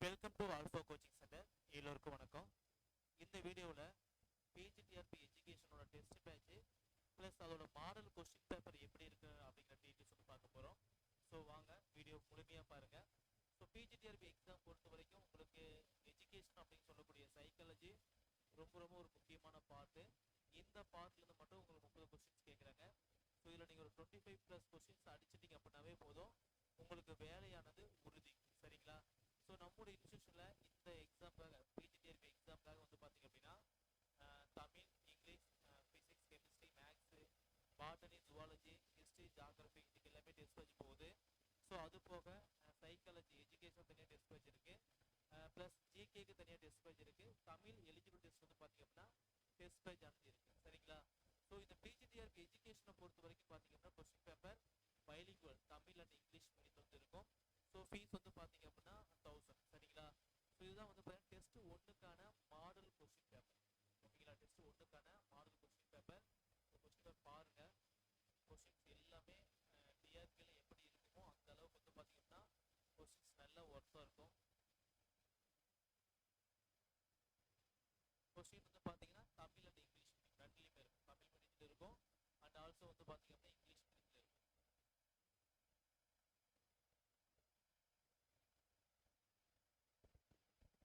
Welcome to alpha coaching centre. எல்லோருக்கும் வணக்கம். இந்த வீடியோவில் பிஜிடிஆர்பி எஜுகேஷனோட டெஸ்ட் பேட்ச் ப்ளஸ் அதோட மாடல் கொஸ்டின் பேப்பர் எப்படி இருக்கு அப்படிங்கிற டீட்டெயில்ஸ் வந்து பார்க்க போகிறோம். ஸோ வாங்க வீடியோ முழுமையாக பாருங்கள். ஸோ பிஜிடிஆர்பி எக்ஸாம் பொறுத்த வரைக்கும் உங்களுக்கு எஜுகேஷன் அப்படின்னு சொல்லக்கூடிய சைக்காலஜி ரொம்ப ரொம்ப ஒரு முக்கியமான பார்ட்டு. இந்த பார்ட்லேருந்து மட்டும் உங்களுக்கு 30 கொஸ்டின்ஸ் கேட்குறாங்க. ஸோ இதில் நீங்கள் ஒரு 25+ கொஸ்டின்ஸ் அடிச்சிட்டிங்க அப்படின்னாவே போதும், உங்களுக்கு வேலையானது உறுதி. சரிங்களா? ஸோ நம்மளோட இன்ஸ்டியூஷனில் இந்த எக்ஸாம்காக பிஜிடிஆர்பி எக்ஸாம்காக வந்து பார்த்தீங்க அப்படின்னா Tamil, English, physics, chemistry, maths, botany, zoology, history, geography இதுக்கு எல்லாமே டெஸ்ட் பேட்ச் போகுது. ஸோ அது போக சைக்காலஜி எஜுகேஷன் தனியாக டெஸ்ட் பேட்ச் இருக்குது, ப்ளஸ் ஜிகேக்கு தனியாக டெஸ்ட் பேட்ச் இருக்குது. தமிழ் எலிஜிபிள் டெஸ்ட் வந்து பார்த்தீங்க அப்படின்னா டெஸ்ட் பேட்ச் ஆனது இருக்குது. சரிங்களா? ஸோ இந்த பிஜிடிஆர்பி எஜுகேஷனை பொறுத்த வரைக்கும் பார்த்தீங்க அப்படின்னா question paper bilingual Tamil and English medium வந்து இருக்கும். ஸோ ஃபீஸ் வந்து பார்த்தீங்க அப்படின்னா 1000. சரிங்களா? ஸோ இதுதான் வந்து பார்த்தீங்கன்னா டெஸ்ட் ஒன்றுக்கான மாடல் கொஸ்டின் பேப்பர். ஓகேங்களா? டெஸ்ட் ஒன்றுக்கான model question paper. Question paper பாருங்கள். கொஸ்டின்ஸ் எல்லாமே டிஆர்பியில் எப்படி இருக்குமோ அந்த அளவுக்கு வந்து பார்த்தீங்கன்னா கொஸ்டின்ஸ் நல்ல ஒர்த்தாக இருக்கும். கொஸ்டின் வந்து பார்த்தீங்கன்னா தமிழ் அண்ட் இங்கிலீஷ் மீடியம் ரெண்டுலேயுமே இருக்கும். தமிழ் மீடியத்தில் இருக்கும் அண்ட் ஆல்சோ வந்து பார்த்தீங்க அப்படின்னா இங்கிலீஷ் மீடியத்தில் இருக்கும்.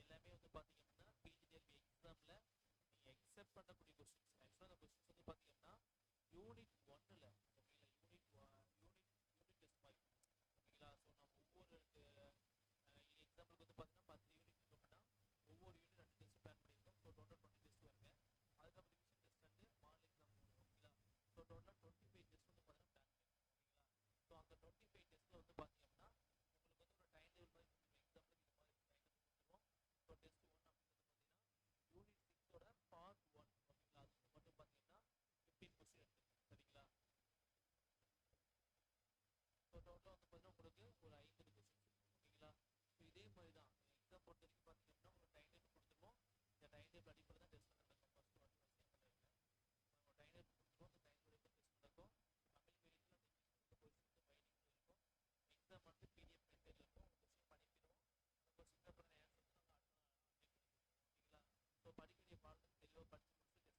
எல்லாமே வந்து பார்த்தீங்க அப்படின்னா பிஜிடிஆர்பி எக்ஸாமில் நீங்கள் எக்ஸெப்ட் பண்ணக்கூடிய கொஸ்டின்ஸ். ஆக்சுவலாக அந்த கொஸ்டின்ஸ் வந்து பார்த்தீங்கன்னா யூனிட் 1ல் ஓகேங்களா, யூனிட் டெஸ்ட் மாதிரி. ஓகேங்களா? ஸோ நம்ம ஒவ்வொரு எக்ஸாம்பிளுக்கு வந்து பார்த்தீங்கன்னா 10 யூனிட் இருக்கு அப்படின்னா ஒவ்வொரு யூனிட் 2 டெஸ்ட் பிளான் பண்ணியிருக்கோம். ஸோ டோட்டல் 20 டெஸ்ட் வருங்க. அதுக்கப்புறம் ரிவிஷன் டெஸ்ட் வந்து மாடல் எக்ஸாம் போடுவோம். ஓகேங்களா? ஸோ டோட்டலாக 25 டெஸ்ட் வந்து பார்த்தீங்கன்னா பிளான் பண்ணியிருக்கோம். ஓகேங்களா? ஸோ அந்த 25 டெஸ்ட்டில் வந்து பார்த்தீங்க அப்படின்னா உங்களுக்கு வந்து ஒரு டைம் டேபிள் மாதிரி எக்ஸாம்பிளுக்கு இந்த மாதிரி டைம் டேபிள் கொடுத்துருவோம். ஸோ டெஸ்ட் 1 அப்படிங்கிறது பார்த்தீங்கன்னா யூனிட் 6ஓட பார்ட் 1. ஓகேங்களா? அது மட்டும் பார்த்தீங்கன்னா 15 கொஸ்டின் எடுத்துருக்கோம். சரிங்களா? ஸோ டோட்டலாக வந்து பார்த்தீங்கன்னா உங்களுக்கு ஒரு 50 கொஸ்டின்ஸ் இருக்கும். ஓகேங்களா? ஸோ இதே மாதிரி தான் எக்ஸாம் பொறுத்த வரைக்கும் பார்த்தீங்க அப்படின்னா உங்களுக்கு டைம் டேபிள் கொடுத்துருவோம். இந்த டைம் டேபிள் அடிப்படையில் தான் டெஸ்ட் நடக்கும். ஃபர்ஸ்ட் பண்ணுறதுல நம்ம டைம் டேபிள் கொடுத்துருவோம். இந்த டைம் டேபிள் டெஸ்ட் நடக்கும். தமிழ் மீடியத்தில் அந்த இங்கிலீஷ் கொஸ்டின் வந்து பைலிங்கில் இருக்கும். எக்ஸாம் வந்து பிடிஎஃப் மெத்தடில் இருக்கும். கொஸ்டின் பண்ணிக்கிறோம். அந்த கொஸ்டின் அப்புறம் ஆன்சர் வந்து நம்ம அடுத்த அப்டேட் பண்ணி கொடுத்துருவோம். ஓகேங்களா? ஸோ படிக்க வேண்டிய பாடத்தை தெளிவாக படித்து முடிச்சு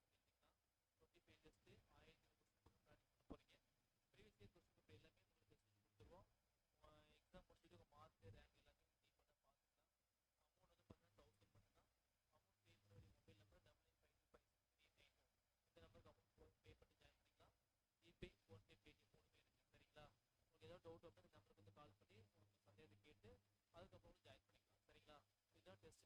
டெஸ்ட் எழுதிக்கலாம். 25 டெஸ்ட்டு 1000 கொஸ்டின் மட்டும் ப்ராக்டிஸ் பண்ண போகிறீங்க. ப்ரீவியஸ் இயர் கொஸ்டின் பேப்பர் எல்லாமே உங்களுக்கு டெஸ்ட் கொடுத்துருவோம். எக்ஸாம் முடிச்சுட்டு உங்கள் மார்க் ரேங்க் எல்லாத்தையும் நீங்கள் பண்ண பார்த்துக்கலாம். அமௌண்ட் வந்து பார்த்தீங்கன்னா 1000 மட்டும்தான். அமௌண்ட் பே பண்ண வேண்டிய மொபைல் நம்பர் 9952563882. இந்த நம்பருக்கு அமௌண்ட் பே பண்ணி ஜாயின் பண்ணிக்கலாம். ஜிபே, ஃபோன்பே, பேடிஎம் 3 இருக்குது. சரிங்களா? உங்களுக்கு ஏதாவது டவுட் அப்படின்னா இந்த நம்பருக்கு வந்து கால் பண்ணி உங்களுக்கு சந்தேகத்தை கேட்டு அதுக்கப்புறம் ஜாயின் பண்ணிக்கலாம். சரிங்களா? இதுதான் டெஸ்ட்